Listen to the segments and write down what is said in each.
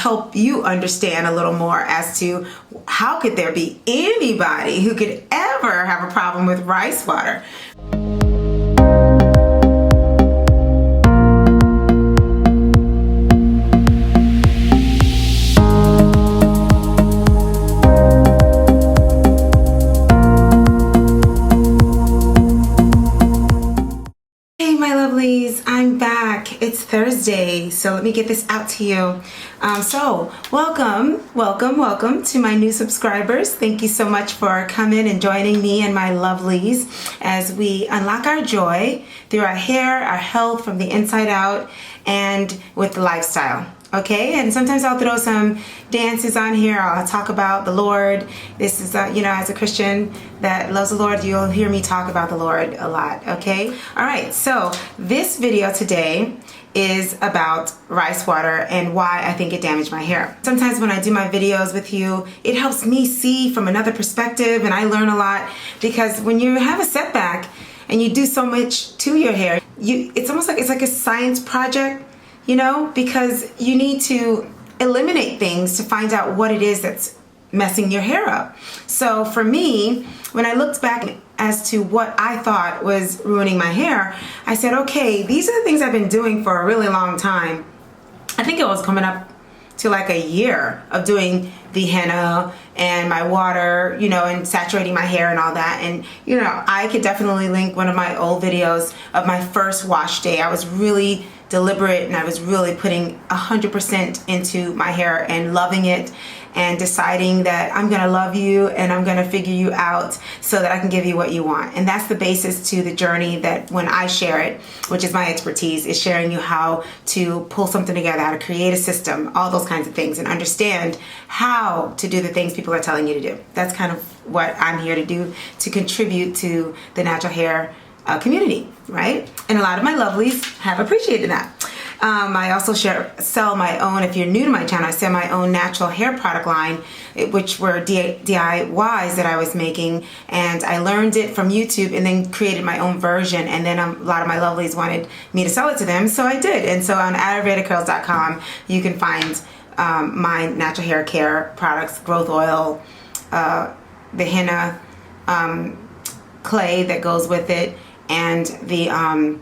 help you understand a little more as to how could there be anybody who could ever have a problem with rice water. I'm back. It's Thursday, so let me get this out to you. So welcome to my new subscribers. Thank you so much for coming and joining me and my lovelies as we unlock our joy through our hair, our health from the inside out, and with the lifestyle. Okay, and sometimes I'll throw some dances on here. I'll talk about the Lord. This is, as a Christian that loves the Lord, you'll hear me talk about the Lord a lot. Okay, all right. So this video today is about rice water and why I think it damaged my hair. Sometimes when I do my videos with you, it helps me see from another perspective, and I learn a lot because when you have a setback and you do so much to your hair, it's almost like it's like a science project. Because you need to eliminate things to find out what it is that's messing your hair up. So for me, when I looked back as to what I thought was ruining my hair, I said, okay, these are the things I've been doing for a really long time. I think it was coming up to like a year of doing the henna and my water, and saturating my hair and all that. And, I could definitely link one of my old videos of my first wash day. I was really deliberate and I was really putting 100% into my hair and loving it and deciding that I'm gonna love you and I'm gonna figure you out so that I can give you what you want. And that's the basis to the journey that when I share it, which is my expertise, is sharing you how to pull something together, how to create a system, all those kinds of things, and understand how to do the things people are telling you to do. That's kind of what I'm here to do, to contribute to the natural hair community, right? And a lot of my lovelies have appreciated that. I also sell my own, if you're new to my channel, I sell my own natural hair product line, which were DIYs that I was making, and I learned it from YouTube and then created my own version, and then a lot of my lovelies wanted me to sell it to them, so I did. And so on AyurvedaCurls.com you can find my natural hair care products, growth oil, the henna clay that goes with it, and the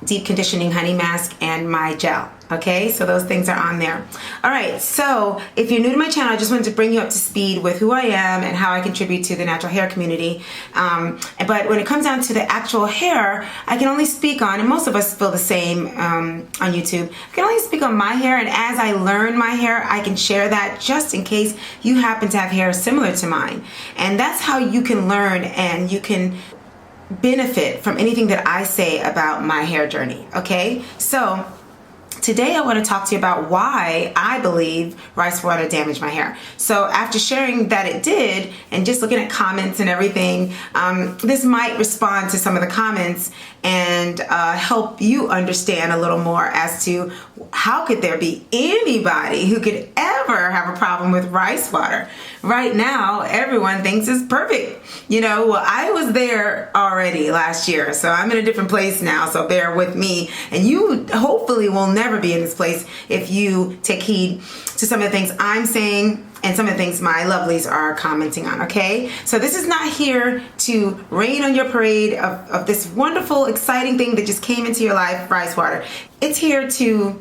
deep conditioning honey mask and my gel. Okay, so those things are on there. All right, so if you're new to my channel, I just wanted to bring you up to speed with who I am and how I contribute to the natural hair community. But when it comes down to the actual hair, I can only speak on, and most of us feel the same on YouTube, I can only speak on my hair, and as I learn my hair, I can share that just in case you happen to have hair similar to mine. And that's how you can learn and you can benefit from anything that I say about my hair journey. Okay, so today I want to talk to you about why I believe rice water damaged my hair. So after sharing that it did, and just looking at comments and everything, this might respond to some of the comments and help you understand a little more as to how could there be anybody who could ever have a problem with rice water. Right now, everyone thinks it's perfect. Well, I was there already last year, so I'm in a different place now, so bear with me. And you hopefully will never be in this place if you take heed to some of the things I'm saying and some of the things my lovelies are commenting on, okay? So this is not here to rain on your parade of this wonderful, exciting thing that just came into your life, rice water. It's here to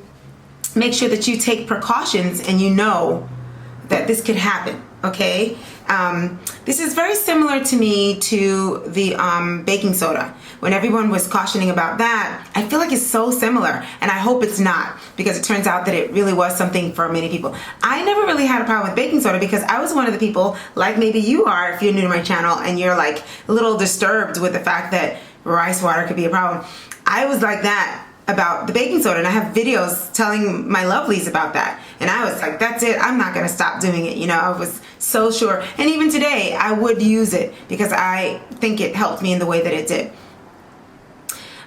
make sure that you take precautions and you know that this could happen, okay? This is very similar to me to the baking soda. When everyone was cautioning about that, I feel like it's so similar, and I hope it's not, because it turns out that it really was something for many people. I never really had a problem with baking soda because I was one of the people, like maybe you are if you're new to my channel and you're like a little disturbed with the fact that rice water could be a problem. I was like that about the baking soda, and I have videos telling my lovelies about that, and I was like, that's it, I'm not gonna stop doing it. I was so sure, and even today I would use it because I think it helped me in the way that it did.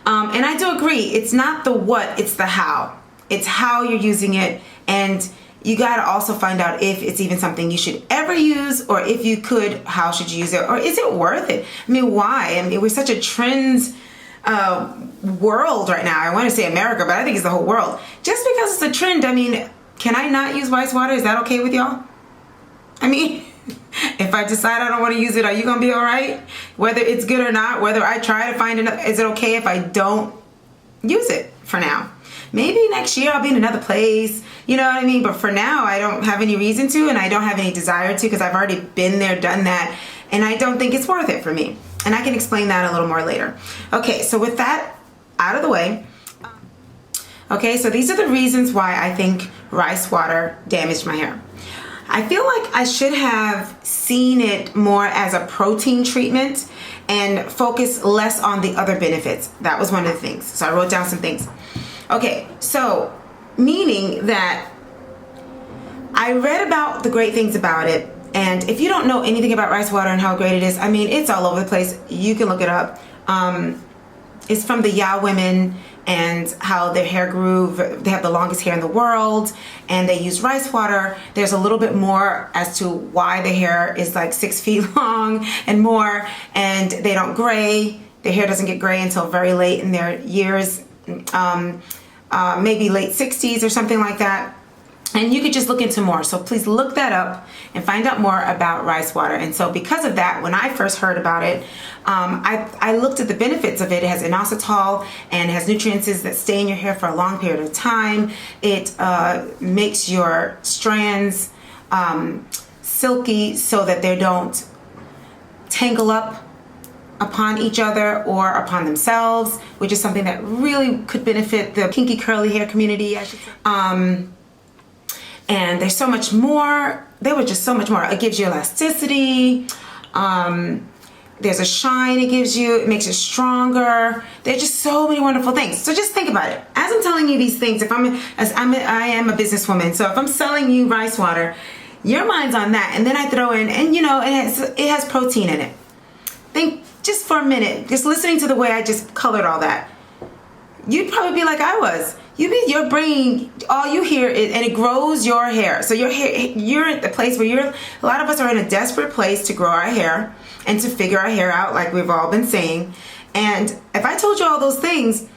And I do agree, it's not the what, it's the how. It's how you're using it, and you got to also find out if it's even something you should ever use, or if you could, how should you use it, or is it worth it? I mean, why? I mean, we're such a trends world right now. I want to say America, but I think it's the whole world. Just because it's a trend, I mean, can I not use rice water? Is that okay with y'all? I mean, if I decide I don't want to use it, are you going to be all right? Whether it's good or not, whether I try to find it, is it okay if I don't use it for now? Maybe next year I'll be in another place, you know what I mean? But for now, I don't have any reason to, and I don't have any desire to, because I've already been there, done that, and I don't think it's worth it for me. And I can explain that a little more later. Okay, so with that out of the way, okay, so these are the reasons why I think rice water damaged my hair. I feel like I should have seen it more as a protein treatment and focus less on the other benefits. That was one of the things. So I wrote down some things. Okay, so meaning that I read about the great things about it, and if you don't know anything about rice water and how great it is, I mean, it's all over the place. You can look it up. It's from the Ya women and how their hair grew. They have the longest hair in the world, and they use rice water. There's a little bit more as to why the hair is like 6 feet long and more, and they don't gray. Their hair doesn't get gray until very late in their years, maybe late 60s or something like that. And you could just look into more. So please look that up and find out more about rice water. And so because of that, when I first heard about it, I looked at the benefits of it. It has inositol and it has nutrients that stay in your hair for a long period of time. It makes your strands silky so that they don't tangle up upon each other or upon themselves, which is something that really could benefit the kinky curly hair community, I should say. And there's so much more. There was just so much more. It gives you elasticity. There's a shine it gives you. It makes it stronger. There's just so many wonderful things. So just think about it. As I'm telling you these things, I am a businesswoman. So if I'm selling you rice water, your mind's on that. And then I throw in, and you know, it has protein in it. Think just for a minute, just listening to the way I just colored all that. You'd probably be like I was. Your brain, all you hear is, and it grows your hair. So your hair, you're at the place where a lot of us are in a desperate place to grow our hair and to figure our hair out, like we've all been saying. And if I told you all those things,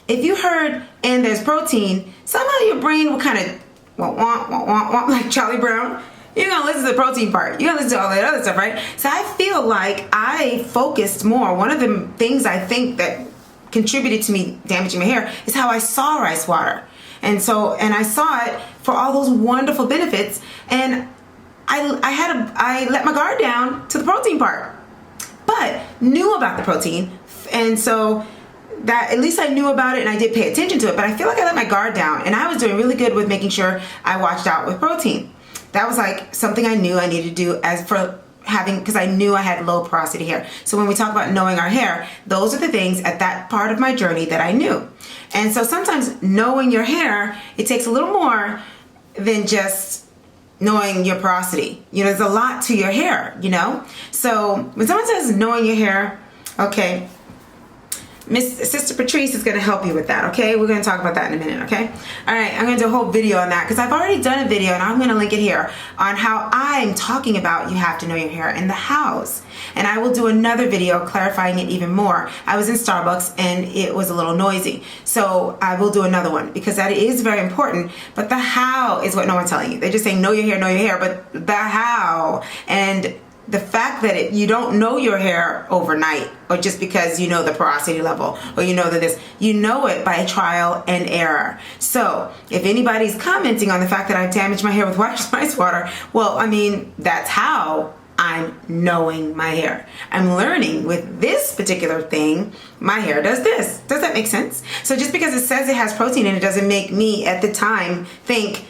if you heard, and there's protein, somehow your brain will kind of want, like Charlie Brown. You're going to listen to the protein part. You're going to listen to all that other stuff, right? So I feel like I focused more. One of the things I think that contributed to me damaging my hair is how I saw rice water. And I saw it for all those wonderful benefits, and I let my guard down to the protein part, but knew about the protein, and so that at least I knew about it and I did pay attention to it. But I feel like I let my guard down, and I was doing really good with making sure I watched out with protein. That was like something I knew I needed to do because I knew I had low porosity hair. So when we talk about knowing our hair, those are the things at that part of my journey that I knew. And so sometimes knowing your hair, it takes a little more than just knowing your porosity. You know, there's a lot to your hair, you know? So when someone says knowing your hair, okay, Sister Patrice is going to help you with that, okay? We're going to talk about that in a minute, okay? All right, I'm going to do a whole video on that because I've already done a video, and I'm going to link it here, on how I'm talking about you have to know your hair and the hows. And I will do another video clarifying it even more. I was in Starbucks and it was a little noisy, so I will do another one because that is very important. But the how is what no one's telling you. They're just saying know your hair, but the how, and the fact that you don't know your hair overnight, or just because you know the porosity level, or you know that this, you know it by trial and error. So if anybody's commenting on the fact that I damaged my hair with rice water, well, I mean, that's how I'm knowing my hair. I'm learning with this particular thing, my hair does this. Does that make sense? So just because it says it has protein in it doesn't make me at the time think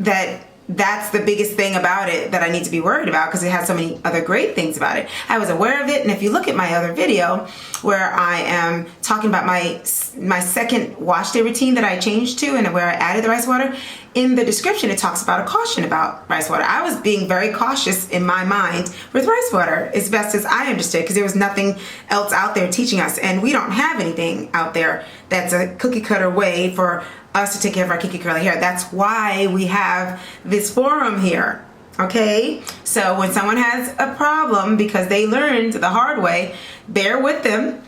that that's the biggest thing about it that I need to be worried about, because it has so many other great things about it. I was aware of it, and if you look at my other video where I am talking about my second wash day routine that I changed to, and where I added the rice water, in the description it talks about a caution about rice water. I was being very cautious in my mind with rice water, as best as I understood, because there was nothing else out there teaching us, and we don't have anything out there that's a cookie cutter way for us to take care of our kinky curly hair. That's why we have this forum here, okay? So when someone has a problem because they learned the hard way, bear with them,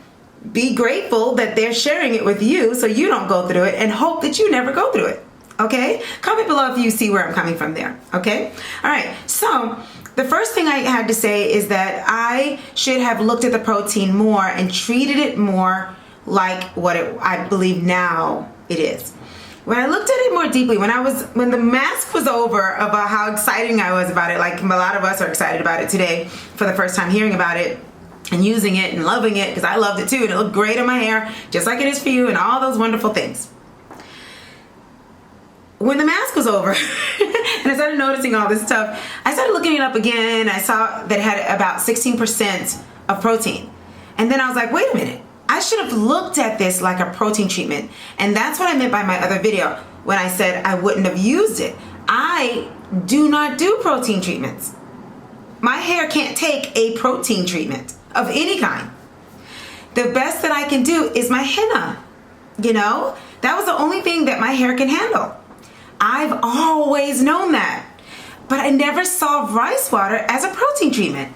be grateful that they're sharing it with you so you don't go through it, and hope that you never go through it, Okay? Comment below if you see where I'm coming from there. Okay? All right. So the first thing I had to say is that I should have looked at the protein more and treated it more like what I believe now it is. When I looked at it more deeply, when the mask was over about how exciting I was about it, like a lot of us are excited about it today for the first time hearing about it and using it and loving it, because I loved it too and it looked great on my hair, just like it is for you and all those wonderful things. When the mask was over and I started noticing all this stuff, I started looking it up again. I saw that it had about 16% of protein. And then I was like, wait a minute. I should have looked at this like a protein treatment. And that's what I meant by my other video when I said I wouldn't have used it. I do not do protein treatments. My hair can't take a protein treatment of any kind. The best that I can do is my henna. You know, that was the only thing that my hair can handle. I've always known that. But I never saw rice water as a protein treatment.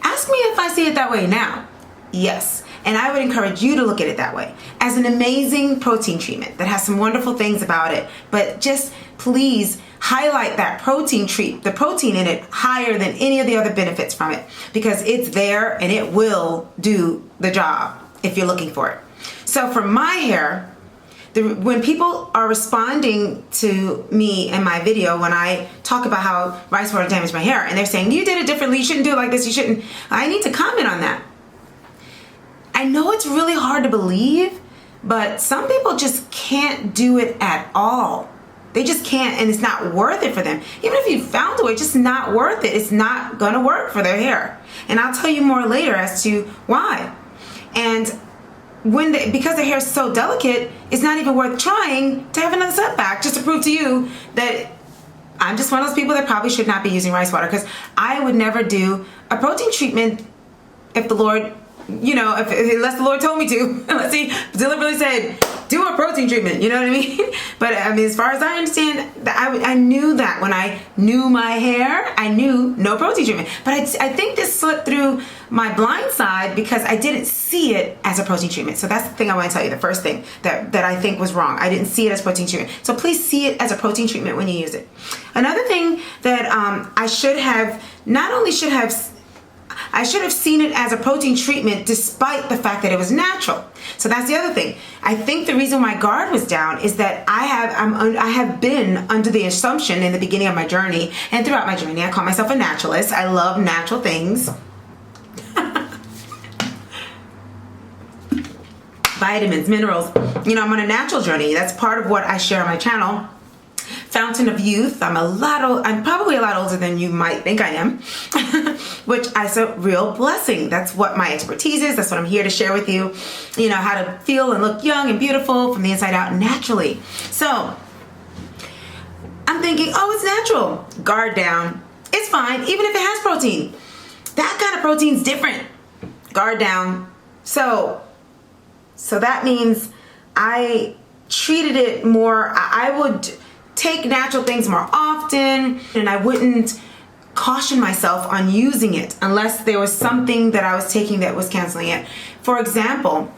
Ask me if I see it that way now. Yes. And I would encourage you to look at it that way, as an amazing protein treatment that has some wonderful things about it. But just please highlight that the protein in it higher than any of the other benefits from it, because it's there and it will do the job if you're looking for it. So for my hair, when people are responding to me in my video, when I talk about how rice water damaged my hair, and they're saying, you did it differently, you shouldn't do it like this, you shouldn't, I need to comment on that. I know it's really hard to believe, but some people just can't do it at all. They just can't, and it's not worth it for them. Even if you found a way, it's just not worth it. It's not gonna work for their hair. And I'll tell you more later as to why. And because their hair is so delicate, it's not even worth trying to have another setback just to prove to you that I'm just one of those people that probably should not be using rice water, because I would never do a protein treatment if the Lord, unless the Lord told me to, unless he deliberately said, do a protein treatment, you know what I mean? But I mean, as far as I understand, I knew that when I knew my hair, I knew no protein treatment. But I think this slipped through my blind side because I didn't see it as a protein treatment. So that's the thing I want to tell you, the first thing that I think was wrong. I didn't see it as protein treatment. So please see it as a protein treatment when you use it. Another thing that I should have seen it as a protein treatment despite the fact that it was natural. So that's the other thing. I think the reason my guard was down is that I have been under the assumption in the beginning of my journey and throughout my journey, I call myself a naturalist. I love natural things. Vitamins, minerals. I'm on a natural journey. That's part of what I share on my channel. Fountain of youth. I'm probably a lot older than you might think I am, which is a real blessing. That's what my expertise is. That's what I'm here to share with you. How to feel and look young and beautiful from the inside out naturally. So I'm thinking, oh, it's natural. Guard down. It's fine, even if it has protein. That kind of protein's different. Guard down. So that means I treated it more. I would take natural things more often, and I wouldn't caution myself on using it unless there was something that I was taking that was canceling it. For example,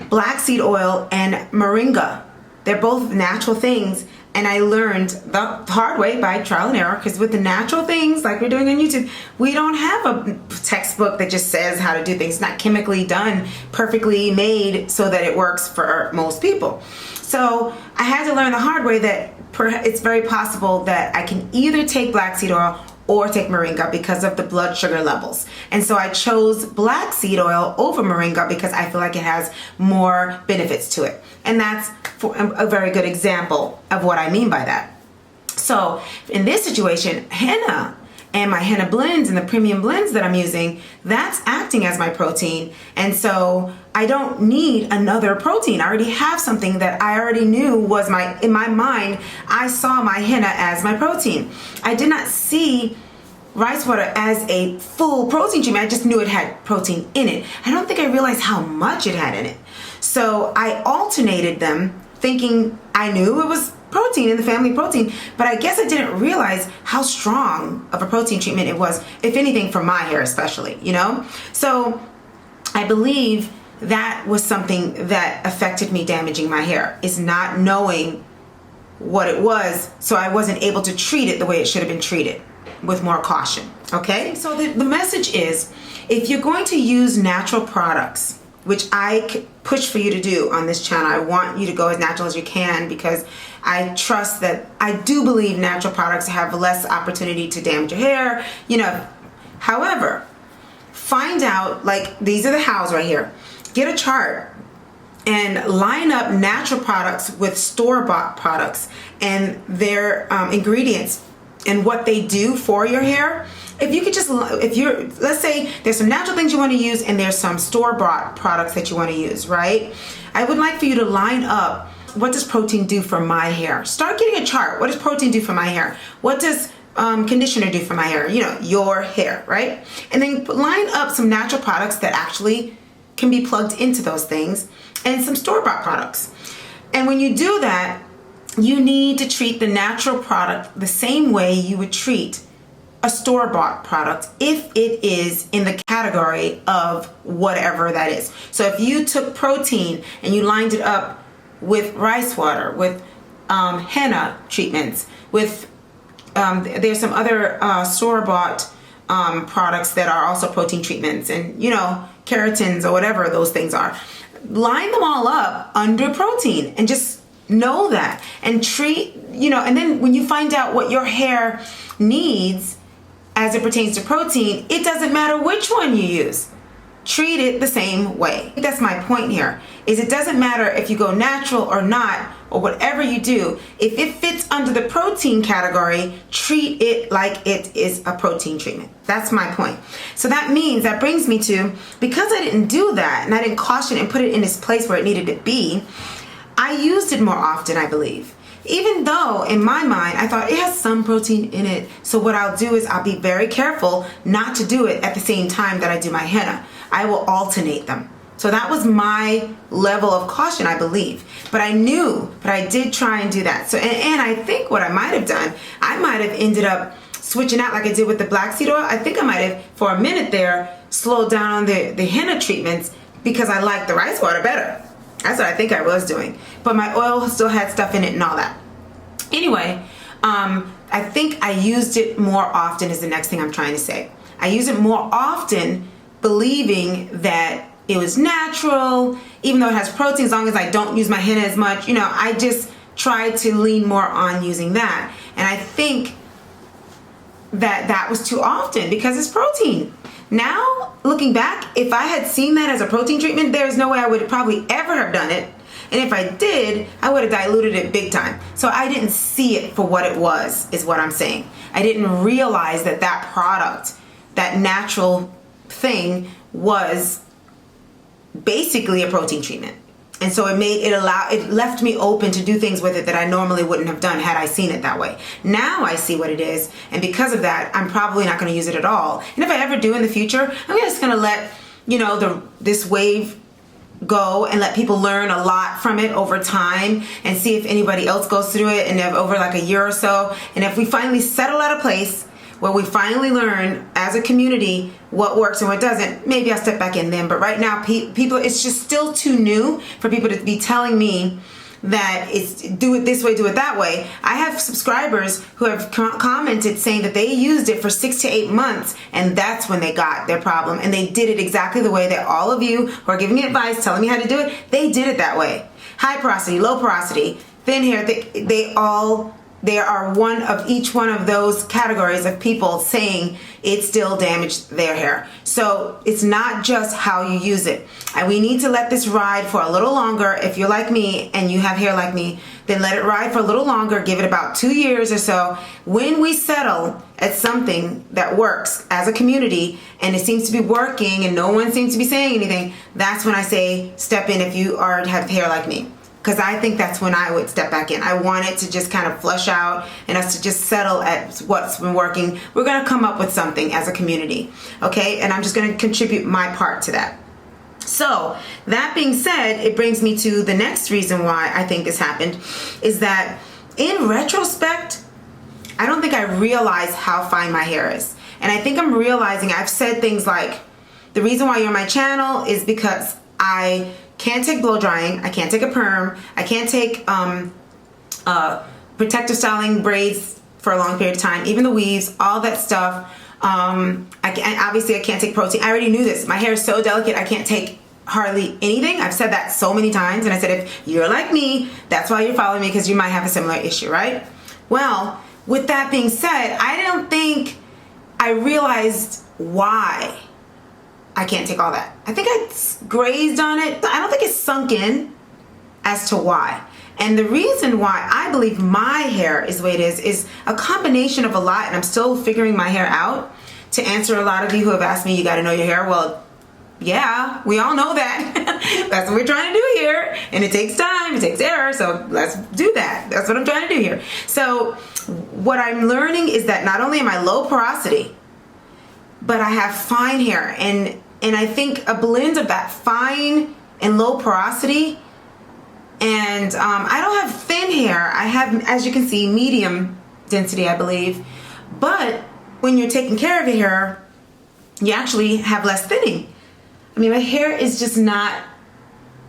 black seed oil and moringa. They're both natural things, and I learned the hard way by trial and error, because with the natural things like we're doing on YouTube, we don't have a textbook that just says how to do things. It's not chemically done, perfectly made so that it works for most people. So I had to learn the hard way that it's very possible that I can either take black seed oil or take moringa because of the blood sugar levels. And so I chose black seed oil over moringa because I feel like it has more benefits to it. And that's a very good example of what I mean by that. So in this situation, henna and my henna blends and the premium blends that I'm using, that's acting as my protein. And so I don't need another protein. I already have something that I already knew was in my mind, I saw my henna as my protein. I did not see rice water as a full protein treatment. I just knew it had protein in it. I don't think I realized how much it had in it. So I alternated them thinking I knew it was protein in the family protein, but I guess I didn't realize how strong of a protein treatment it was, if anything, for my hair especially, So I believe that was something that affected me damaging my hair, is not knowing what it was, so I wasn't able to treat it the way it should have been treated, with more caution. Okay, so the message is, if you're going to use natural products, which I push for you to do on this channel, I want you to go as natural as you can, because I trust that, I do believe natural products have less opportunity to damage your hair, you know. However, find out, like, these are the hows right here. Get a chart and line up natural products with store-bought products and their ingredients and what they do for your hair. If you could just, let's say there's some natural things you want to use and there's some store-bought products that you want to use, right? I would like for you to line up, what does protein do for my hair? Start getting a chart. What does protein do for my hair? What does conditioner do for my hair? You know, your hair, right? And then line up some natural products that actually can be plugged into those things, and some store-bought products. And when you do that, you need to treat the natural product the same way you would treat a store-bought product if it is in the category of whatever that is. So if you took protein and you lined it up with rice water, with henna treatments, with there's some other store-bought products that are also protein treatments, and, you know, keratins or whatever those things are. Line them all up under protein and just know that, and treat, you know, and then when you find out what your hair needs as it pertains to protein, it doesn't matter which one you use. Treat it the same way. That's my point here, is it doesn't matter if you go natural or not, or whatever you do. If it fits under the protein category, treat it like it is a protein treatment. That's my point. So that means, that brings me to, because I didn't do that and I didn't caution and put it in its place where it needed to be, I used it more often, I believe. Even though in my mind I thought it has some protein in it, so what I'll do is I'll be very careful not to do it at the same time that I do my henna. I will alternate them. So that was my level of caution, I believe. But I knew, but I did try and do that. So, and I think what I might have done, I might have ended up switching out like I did with the black seed oil. I think I might have, for a minute there, slowed down on the henna treatments because I liked the rice water better. That's what I think I was doing. But my oil still had stuff in it and all that. Anyway, I think I used it more often is the next thing I'm trying to say. I use it more often believing that it was natural, even though it has protein, as long as I don't use my henna as much. You know, I just tried to lean more on using that. And I think that that was too often because it's protein. Now, looking back, if I had seen that as a protein treatment, there's no way I would probably ever have done it. And if I did, I would have diluted it big time. So I didn't see it for what it was, is what I'm saying. I didn't realize that that product, that natural thing, was basically a protein treatment. And so it left me open to do things with it that I normally wouldn't have done had I seen it that way. Now I see what it is, and because of that, I'm probably not going to use it at all. And if I ever do in the future, I'm just going to let, you know, this wave go and let people learn a lot from it over time and see if anybody else goes through it, and if over like a year or so, and if we finally settle at a place where we finally learn as a community what works and what doesn't, maybe I'll step back in then. But right now, people, it's just still too new for people to be telling me that it's do it this way, do it that way. I have subscribers who have commented saying that they used it for 6 to 8 months, and that's when they got their problem. And they did it exactly the way that all of you who are giving me advice, telling me how to do it, they did it that way. High porosity, low porosity, thin hair, there are one of each one of those categories of people saying it still damaged their hair. So it's not just how you use it. And we need to let this ride for a little longer. If you're like me and you have hair like me, then let it ride for a little longer. Give it about 2 years or so. When we settle at something that works as a community and it seems to be working and no one seems to be saying anything, that's when I say step in if you have hair like me. Because I think that's when I would step back in. I want it to just kind of flush out and us to just settle at what's been working. We're going to come up with something as a community, okay? And I'm just going to contribute my part to that. So that being said, it brings me to the next reason why I think this happened, is that in retrospect, I don't think I realized how fine my hair is. And I think I'm realizing, I've said things like, the reason why you're on my channel is because I can't take blow drying, I can't take a perm, I can't take protective styling braids for a long period of time, even the weaves, all that stuff. Obviously I can't take protein. I already knew this. My hair is so delicate, I can't take hardly anything. I've said that so many times, and I said, if you're like me, that's why you're following me, because you might have a similar issue, right? Well, with that being said, I don't think I realized why I can't take all that. I think I grazed on it. I don't think it's sunk in as to why. And the reason why I believe my hair is the way it is a combination of a lot, and I'm still figuring my hair out. To answer a lot of you who have asked me, you got to know your hair. Well, yeah, we all know that. That's what we're trying to do here. And it takes time, it takes error, so let's do that. That's what I'm trying to do here. So what I'm learning is that not only am I low porosity, but I have fine hair. And I think a blend of that fine and low porosity, and I don't have thin hair. I have, as you can see, medium density, I believe. But when you're taking care of your hair, you actually have less thinning. I mean, my hair is just not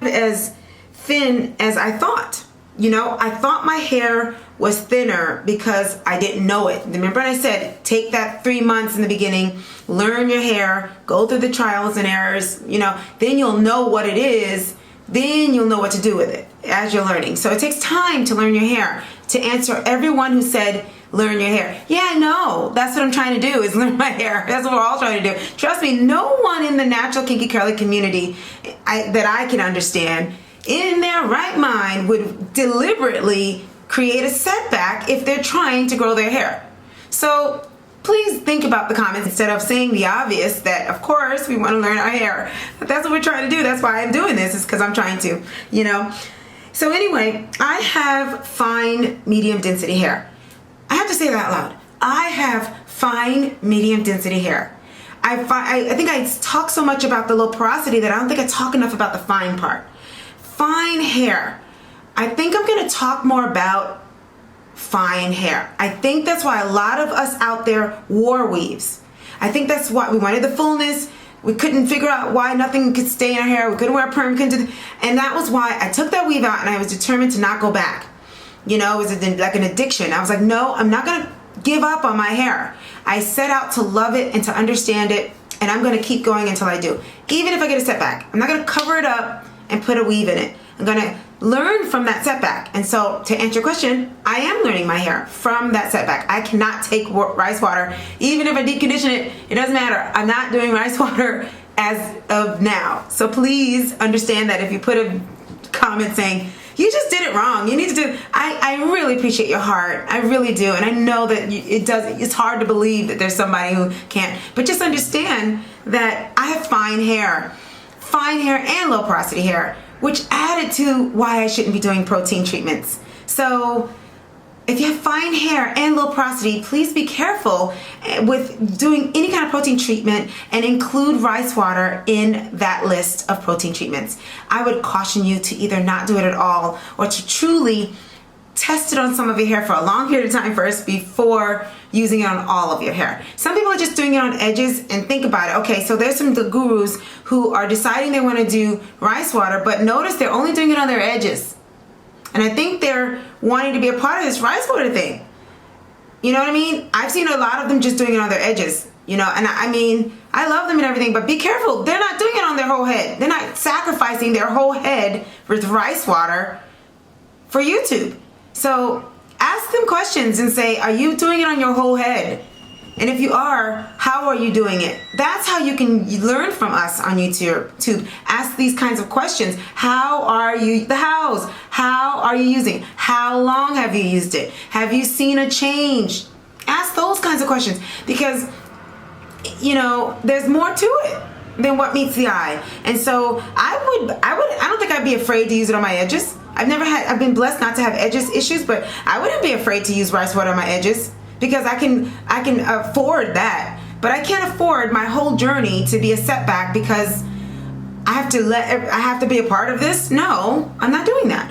as thin as I thought. You know, I thought my hair was thinner because I didn't know it. Remember when I said, take that 3 months in the beginning, learn your hair, go through the trials and errors, you know, then you'll know what it is. Then you'll know what to do with it as you're learning. So it takes time to learn your hair. To answer everyone who said, learn your hair. Yeah, I know. That's what I'm trying to do, is learn my hair. That's what we're all trying to do. Trust me, no one in the natural kinky curly community that I can understand in their right mind would deliberately create a setback if they're trying to grow their hair. So please think about the comments instead of saying the obvious, that of course we want to learn our hair. But that's what we're trying to do. That's why I'm doing this, is because I'm trying to, you know. So anyway, I have fine medium density hair. I have to say that out loud. I have fine medium density hair. I think I talk so much about the low porosity that I don't think I talk enough about the fine part. Fine hair. I think I'm going to talk more about fine hair. I think that's why a lot of us out there wore weaves. I think that's why we wanted the fullness. We couldn't figure out why nothing could stay in our hair. We couldn't wear a perm, and that was why I took that weave out, and I was determined to not go back. You know, it was like an addiction. I was like, no, I'm not going to give up on my hair. I set out to love it and to understand it, and I'm going to keep going until I do. Even if I get a setback, I'm not going to cover it up and put a weave in it. I'm going to learn from that setback. And so to answer your question, I am learning my hair from that setback. I cannot take rice water. Even if I deep condition it, it doesn't matter. I'm not doing rice water as of now. So please understand that if you put a comment saying, you just did it wrong, you need to do, I really appreciate your heart. I really do. And I know that it's hard to believe that there's somebody who can't. But just understand that I have fine hair and low porosity hair, which added to why I shouldn't be doing protein treatments. So if you have fine hair and low porosity, please be careful with doing any kind of protein treatment and include rice water in that list of protein treatments. I would caution you to either not do it at all, or to truly test it on some of your hair for a long period of time first before using it on all of your hair. Some people are just doing it on edges, and think about it. Okay, so there's some gurus who are deciding they want to do rice water, but notice they're only doing it on their edges. And I think they're wanting to be a part of this rice water thing. You know what I mean? I've seen a lot of them just doing it on their edges, you know, and I mean, I love them and everything, but be careful. They're not doing it on their whole head. They're not sacrificing their whole head with rice water for YouTube. So ask them questions and say, are you doing it on your whole head? And if you are, how are you doing it? That's how you can learn from us on YouTube. Ask these kinds of questions. How are you, the hows? How are you using? How long have you used it? Have you seen a change? Ask those kinds of questions, because, you know, there's more to it than what meets the eye. And so I don't think I'd be afraid to use it on my edges. I've been blessed not to have edges issues, but I wouldn't be afraid to use rice water on my edges, because I can afford that. But I can't afford my whole journey to be a setback because I have to be a part of this. No, I'm not doing that.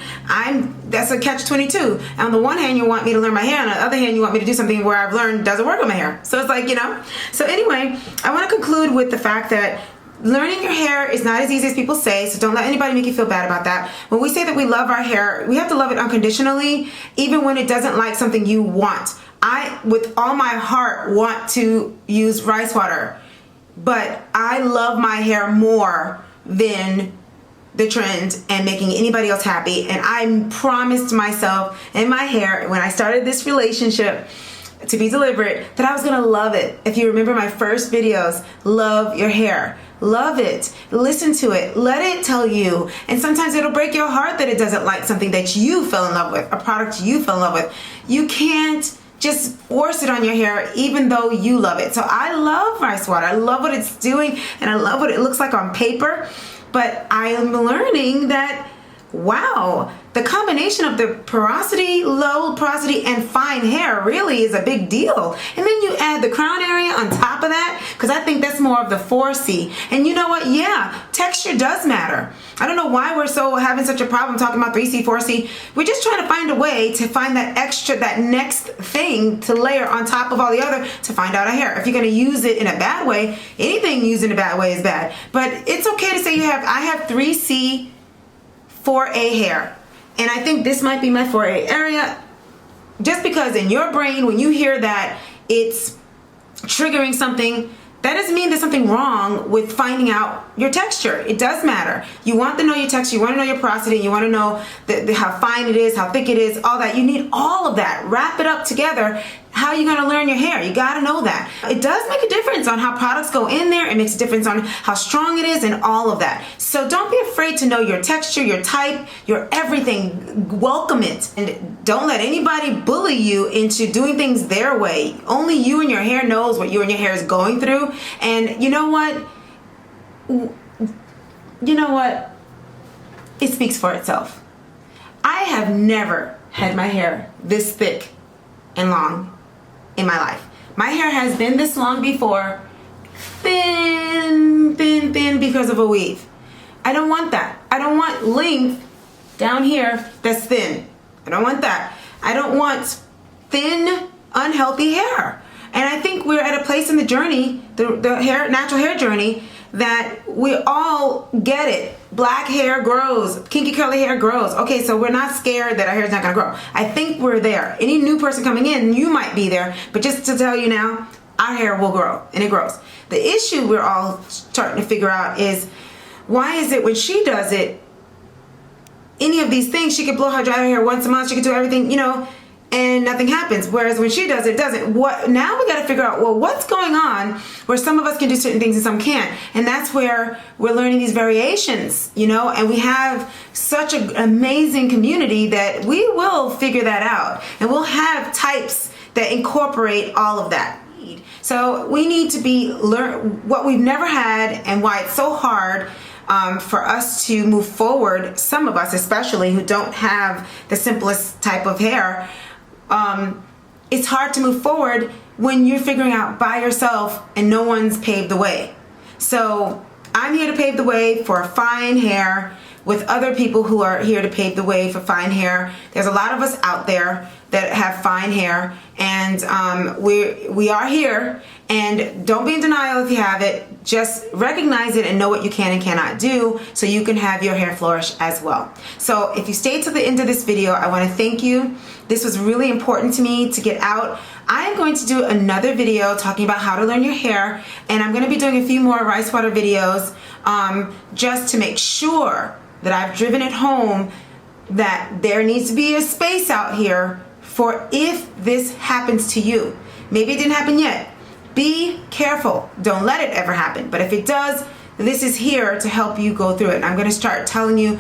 That's a catch-22. On the one hand, you want me to learn my hair, on the other hand, you want me to do something where I've learned doesn't work on my hair. So it's like, you know. So anyway, I want to conclude with the fact that learning your hair is not as easy as people say, so don't let anybody make you feel bad about that. When we say that we love our hair, we have to love it unconditionally, even when it doesn't like something you want. I, with all my heart, want to use rice water, but I love my hair more than the trend and making anybody else happy. And I promised myself and my hair when I started this relationship, to be deliberate, that I was gonna love it. If you remember my first videos, love your hair. Love it. Listen to it. Let it tell you. And sometimes it'll break your heart that it doesn't like something that you fell in love with, a product you fell in love with. You can't just force it on your hair even though you love it. So I love rice water. I love what it's doing and I love what it looks like on paper. But I am learning that, wow, the combination of the porosity, low porosity, and fine hair really is a big deal. And then you add the crown area on top of that, because I think that's more of the 4C. And you know what? Yeah, texture does matter. I don't know why we're having such a problem talking about 3C, 4C. We're just trying to find a way to find that extra, that next thing to layer on top of all the other to find out a hair. If you're going to use it in a bad way, anything used in a bad way is bad. But it's okay to say I have 3C, 4A hair. And I think this might be my 4A area, just because in your brain, when you hear that it's triggering something, that doesn't mean there's something wrong with finding out your texture. It does matter. You want to know your texture, you want to know your porosity, you want to know how fine it is, how thick it is, all that. You need all of that. Wrap it up together. How are you going to learn your hair? You got to know that. It does make a difference on how products go in there. It makes a difference on how strong it is and all of that. So don't be afraid to know your texture, your type, your everything. Welcome it. And don't let anybody bully you into doing things their way. Only you and your hair knows what you and your hair is going through. And you know what? It speaks for itself. I have never had my hair this thick and long in my life. My hair has been this long before, thin because of a weave. I don't want that. I don't want length down here that's thin. I don't want that. I don't want thin, unhealthy hair. And I think we're at a place in the journey, the natural hair journey, that we all get it. Black hair grows, kinky curly hair grows. Okay, so we're not scared that our hair is not gonna grow. I think we're there. Any new person coming in, you might be there, but just to tell you now, our hair will grow, and it grows. The issue we're all starting to figure out is, why is it when she does it, any of these things, she could blow her dry her hair once a month, she could do everything, and nothing happens. Whereas when she does it, doesn't. Now we got to figure out, well, what's going on where some of us can do certain things and some can't. And that's where we're learning these variations, and we have such an amazing community that we will figure that out. And we'll have types that incorporate all of that. So we need to learn what we've never had, and why it's so hard for us to move forward. Some of us, especially, who don't have the simplest type of hair, it's hard to move forward when you're figuring out by yourself and no one's paved the way. So I'm here to pave the way for fine hair with other people who are here to pave the way for fine hair. There's a lot of us out there that have fine hair, and we are here. And don't be in denial if you have it. Just recognize it and know what you can and cannot do, so you can have your hair flourish as well. So if you stayed to the end of this video, I want to thank you. This was really important to me to get out. I am going to do another video talking about how to learn your hair, and I'm going to be doing a few more rice water videos just to make sure that I've driven it home that there needs to be a space out here for if this happens to you. Maybe it didn't happen yet. Be careful. Don't let it ever happen. But if it does, this is here to help you go through it. And I'm going to start telling you,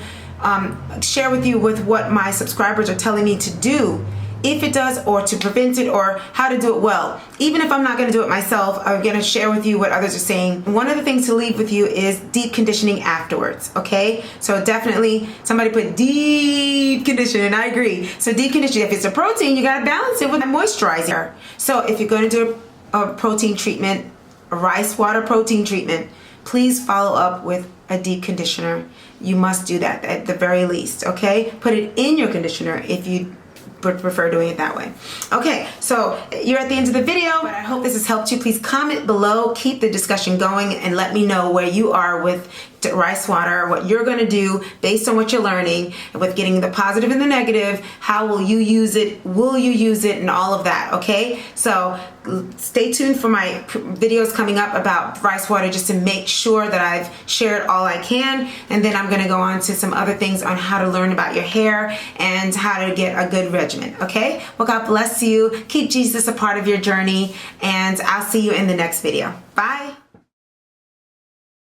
share with you with what my subscribers are telling me to do if it does, or to prevent it, or how to do it well. Even if I'm not going to do it myself, I'm going to share with you what others are saying. One of the things to leave with you is deep conditioning afterwards, okay? So definitely, somebody put deep conditioning, and I agree. So deep conditioning, if it's a protein, you got to balance it with a moisturizer. So if you're going to do a protein treatment, a rice water protein treatment, please follow up with a deep conditioner. You must do that at the very least, okay? Put it in your conditioner if you prefer doing it that way. Okay, so you're at the end of the video, but I hope this this has helped you, please comment below, keep the discussion going, and let me know where you are with rice water, what you're going to do based on what you're learning with getting the positive and the negative. How will you use it? Will you use it? And all of that. Okay, so stay tuned for my videos coming up about rice water, just to make sure that I've shared all I can. And then I'm going to go on to some other things on how to learn about your hair and how to get a good regimen. Okay, well, God bless you. Keep Jesus a part of your journey, and I'll see you in the next video. Bye.